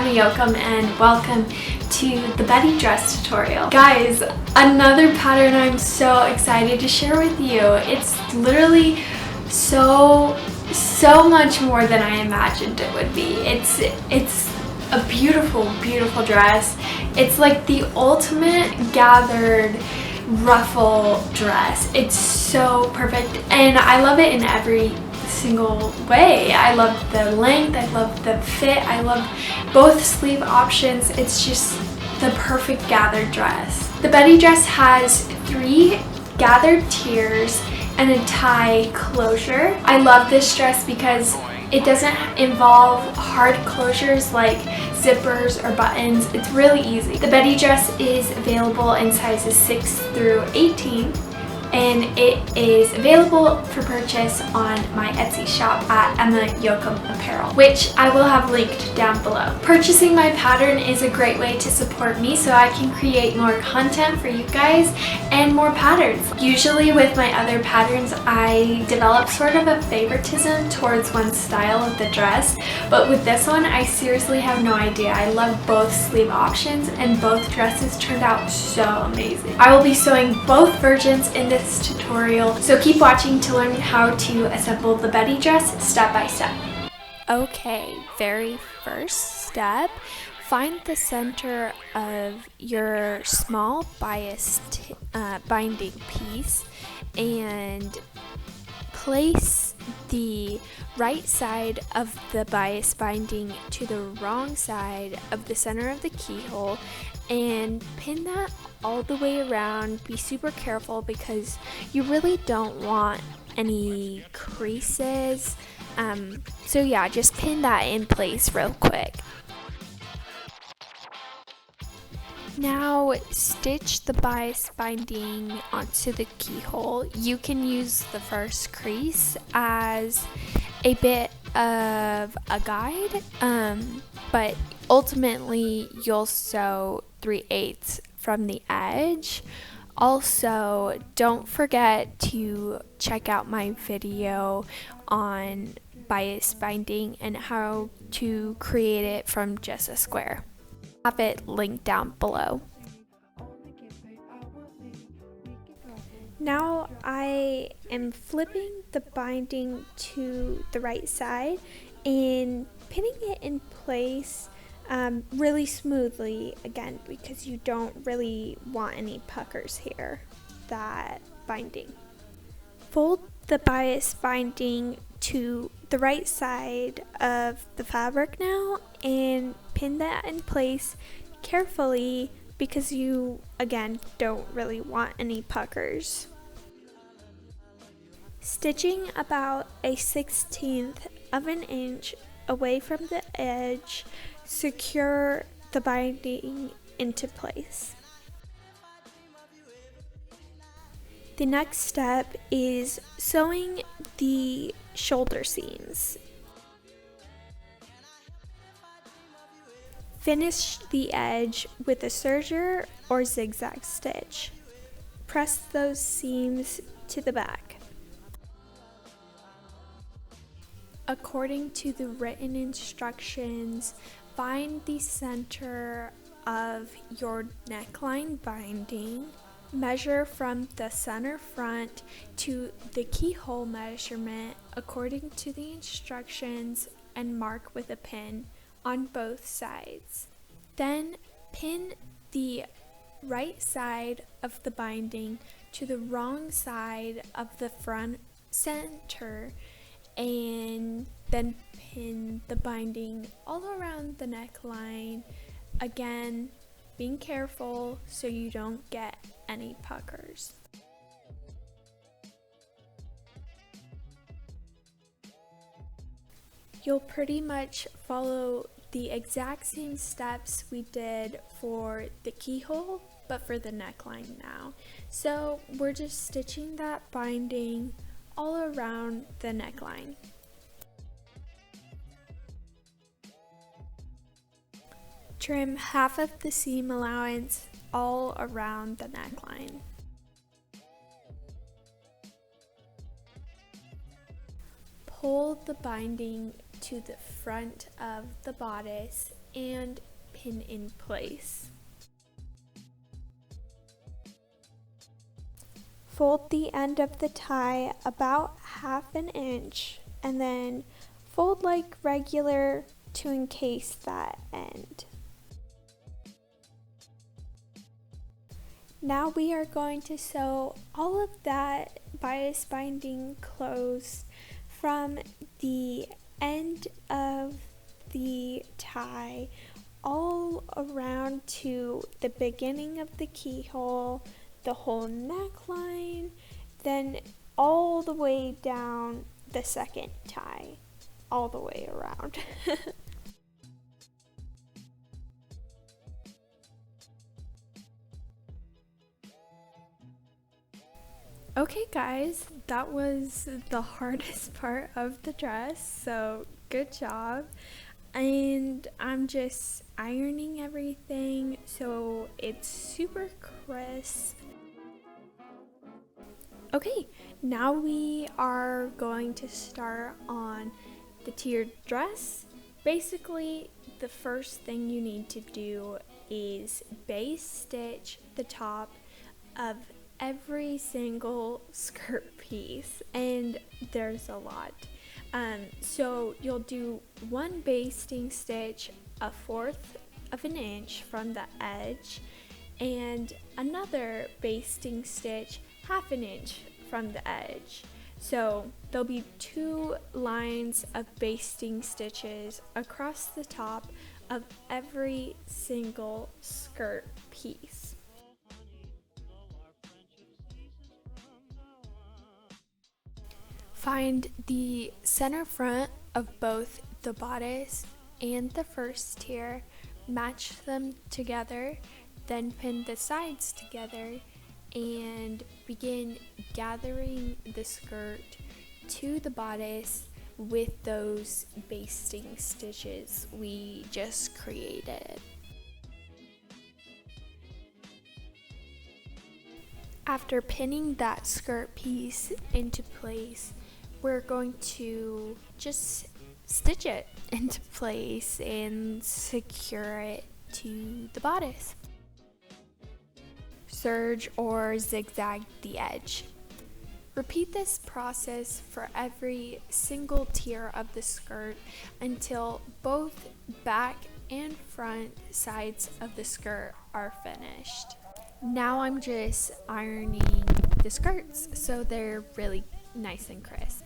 Emma Yoakum and welcome to the Betty dress tutorial. Guys, another pattern I'm so excited to share with you. It's literally so much more than I imagined it would be. It's a beautiful dress. It's like the ultimate gathered ruffle dress. It's so perfect and I love it in every single way. I love the length, I love the fit, I love both sleeve options. It's just the perfect gathered dress. The Betty dress has 3 gathered tiers and a tie closure. I love this dress because it doesn't involve hard closures like zippers or buttons. It's really easy. The Betty dress is available in sizes 6 through 18 and it is available for purchase on my Etsy shop at Emma Yoakum Apparel, which I will have linked down below. Purchasing my pattern is a great way to support me so I can create more content for you guys and more patterns. Usually with my other patterns, I develop sort of a favoritism towards one style of the dress, but with this one, I seriously have no idea. I love both sleeve options and both dresses turned out so amazing. I will be sewing both versions in this tutorial, so keep watching to learn how to assemble the Betty dress step by step. Okay, very first step, find the center of your small bias binding piece and place the right side of the bias binding to the wrong side of the center of the keyhole and pin that all the way around. Be super careful because you really don't want any creases. So yeah, just pin that in place real quick. Now stitch the bias binding onto the keyhole. You can use the first crease as a bit of a guide, but ultimately you'll sew 3/8 from the edge. Also, don't forget to check out my video on bias binding and how to create it from just a square. Have it linked down below. Now I am flipping the binding to the right side and pinning it in place really smoothly, again, because you don't really want any puckers here, that binding. Fold the bias binding to the right side of the fabric now and pin that in place carefully because you, again, don't really want any puckers. Stitching about a 1/16 of an inch away from the edge, secure the binding into place. The next step is sewing the shoulder seams. Finish the edge with a serger or zigzag stitch. Press those seams to the back. According to the written instructions, find the center of your neckline binding, measure from the center front to the keyhole measurement according to the instructions and mark with a pin on both sides. Then pin the right side of the binding to the wrong side of the front center and then pin the binding all around the neckline, again being careful so you don't get any puckers. You'll pretty much follow the exact same steps we did for the keyhole but for the neckline now. So we're just stitching that binding all around the neckline. Trim half of the seam allowance all around the neckline. Pull the binding to the front of the bodice and pin in place. Fold the end of the tie about 1/2 inch and then fold like regular to encase that end. Now we are going to sew all of that bias binding closed from the end of the tie all around to the beginning of the keyhole, the whole neckline, then all the way down the second tie, all the way around. Okay guys, that was the hardest part of the dress, so good job. And I'm just ironing everything so it's super crisp. Okay, now we are going to start on the tiered dress. Basically, the first thing you need to do is base stitch the top of every single skirt piece, and there's a lot. So you'll do one basting stitch 1/4 of an inch from the edge and another basting stitch 1/2 an inch from the edge. So there'll be 2 lines of basting stitches across the top of every single skirt piece. Find the center front of both the bodice and the first tier, match them together, then pin the sides together and begin gathering the skirt to the bodice with those basting stitches we just created. After pinning that skirt piece into place, we're going to just stitch it into place and secure it to the bodice. Serge or zigzag the edge. Repeat this process for every single tier of the skirt until both back and front sides of the skirt are finished. Now I'm just ironing the skirts so they're really nice and crisp.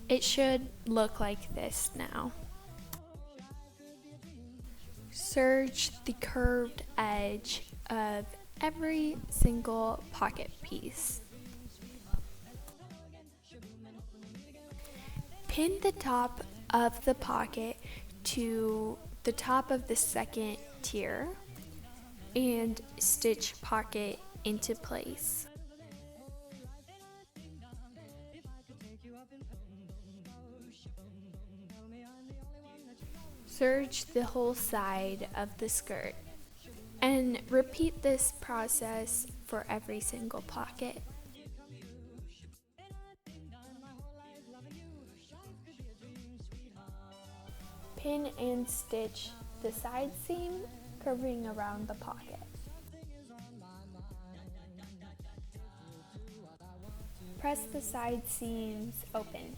It should look like this now. Serge the curved edge of every single pocket piece. Pin the top of the pocket to the top of the second tier and stitch pocket into place. Serge the whole side of the skirt and repeat this process for every single pocket. Pin and stitch the side seam curving around the pocket. Press the side seams open.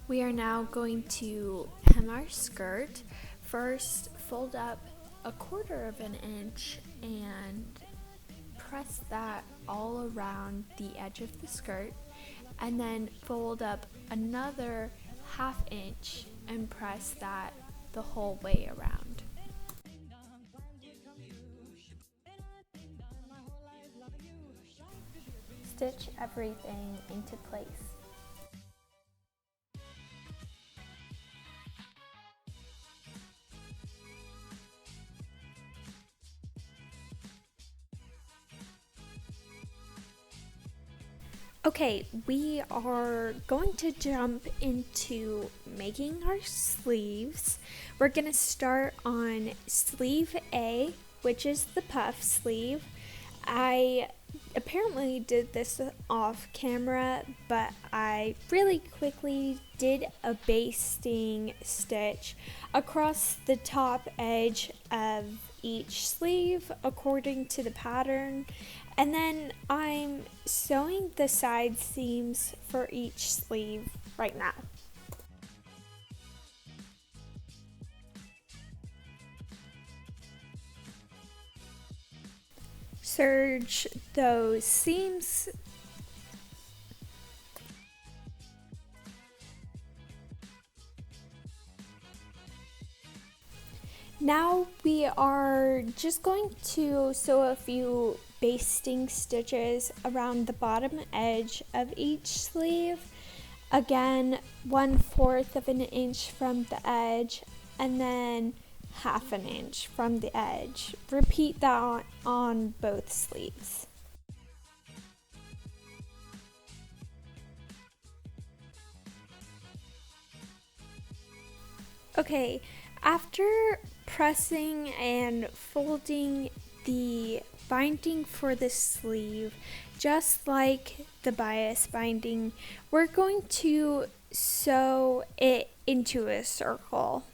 We are now going to hem our skirt. First, fold up 1/4 of an inch and press that all around the edge of the skirt, and then fold up another 1/2 inch and press that the whole way around. Stitch everything into place. Okay, we are going to jump into making our sleeves. We're going to start on sleeve A which is the puff sleeve. I apparently did this off camera, but I really quickly did a basting stitch across the top edge of each sleeve according to the pattern, and then I'm sewing the side seams for each sleeve right now. Serge those seams. Now we are just going to sew a few basting stitches around the bottom edge of each sleeve. Again, 1/4 of an inch from the edge, and then 1/2 an inch from the edge. Repeat that on both sleeves. Okay, after pressing and folding the binding for the sleeve, just like the bias binding, we're going to sew it into a circle.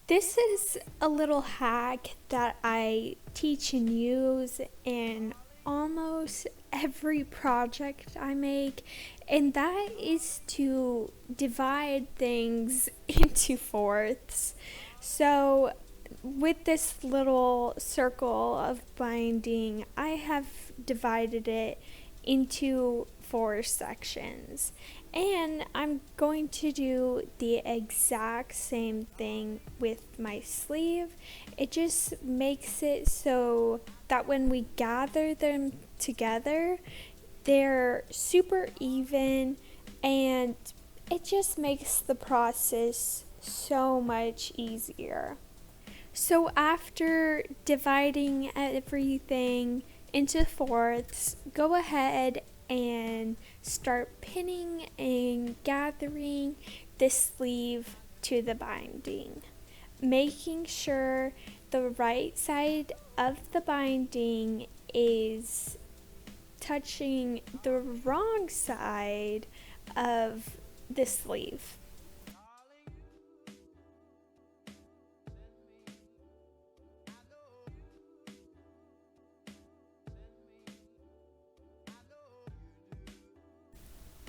This is a little hack that I teach and use in almost every project I make, and that is to divide things into fourths. So with this little circle of binding, I have divided it into 4 sections, and I'm going to do the exact same thing with my sleeve. It just makes it so that when we gather them together, they're super even, and it just makes the process so much easier. So after dividing everything into fourths, go ahead and start pinning and gathering the sleeve to the binding, making sure the right side of the binding is touching the wrong side of the sleeve.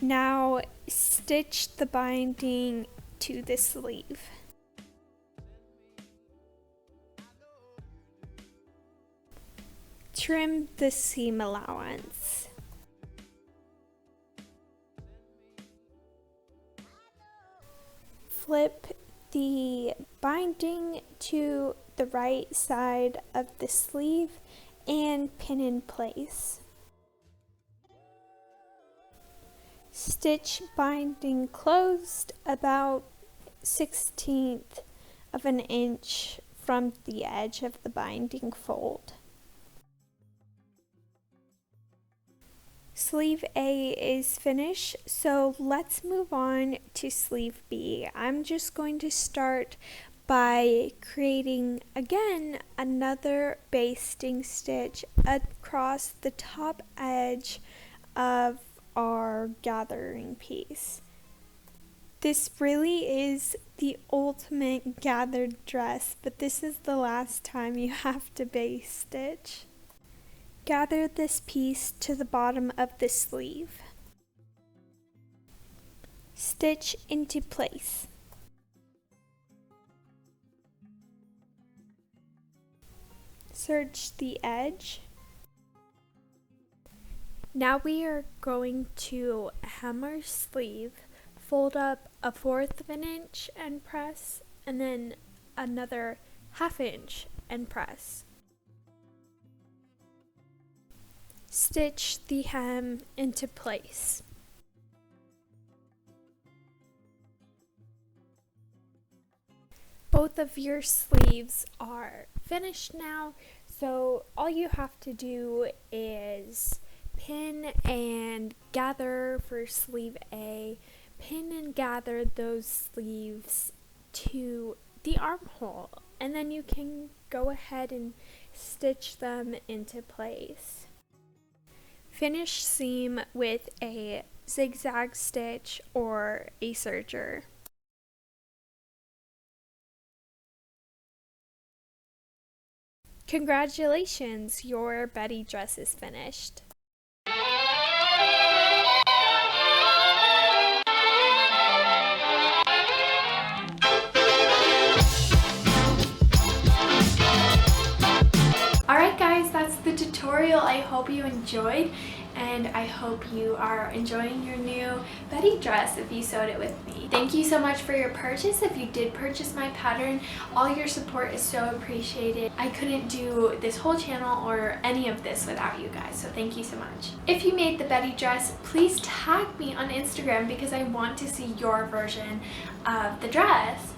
Now stitch the binding to the sleeve. Trim the seam allowance. Flip the binding to the right side of the sleeve and pin in place. Stitch binding closed about 1/16 of an inch from the edge of the binding fold. Sleeve A is finished, so let's move on to sleeve B. I'm just going to start by creating again another basting stitch across the top edge of our gathering piece. This really is the ultimate gathered dress, but this is the last time you have to base stitch. Gather this piece to the bottom of the sleeve. Stitch into place. Serge the edge. Now we are going to hem our sleeve, fold up 1/4 of an inch and press, and then another 1/2 inch and press. Stitch the hem into place. Both of your sleeves are finished now, so all you have to do is pin and gather for sleeve A, pin and gather those sleeves to the armhole, and then you can go ahead and stitch them into place. Finish seam with a zigzag stitch or a serger. Congratulations, your Betty dress is finished. Alright guys, that's the tutorial. I hope you enjoyed, and I hope you are enjoying your new Betty dress if you sewed it with me. Thank you so much for your purchase. If you did purchase my pattern, all your support is so appreciated. I couldn't do this whole channel or any of this without you guys, so thank you so much. If you made the Betty dress, please tag me on Instagram because I want to see your version of the dress.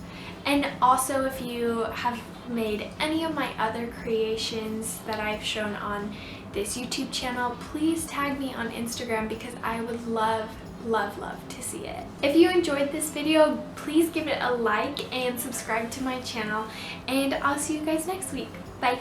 And also, if you have made any of my other creations that I've shown on this YouTube channel, please tag me on Instagram because I would love to see it. If you enjoyed this video, please give it a like and subscribe to my channel, and I'll see you guys next week. Bye!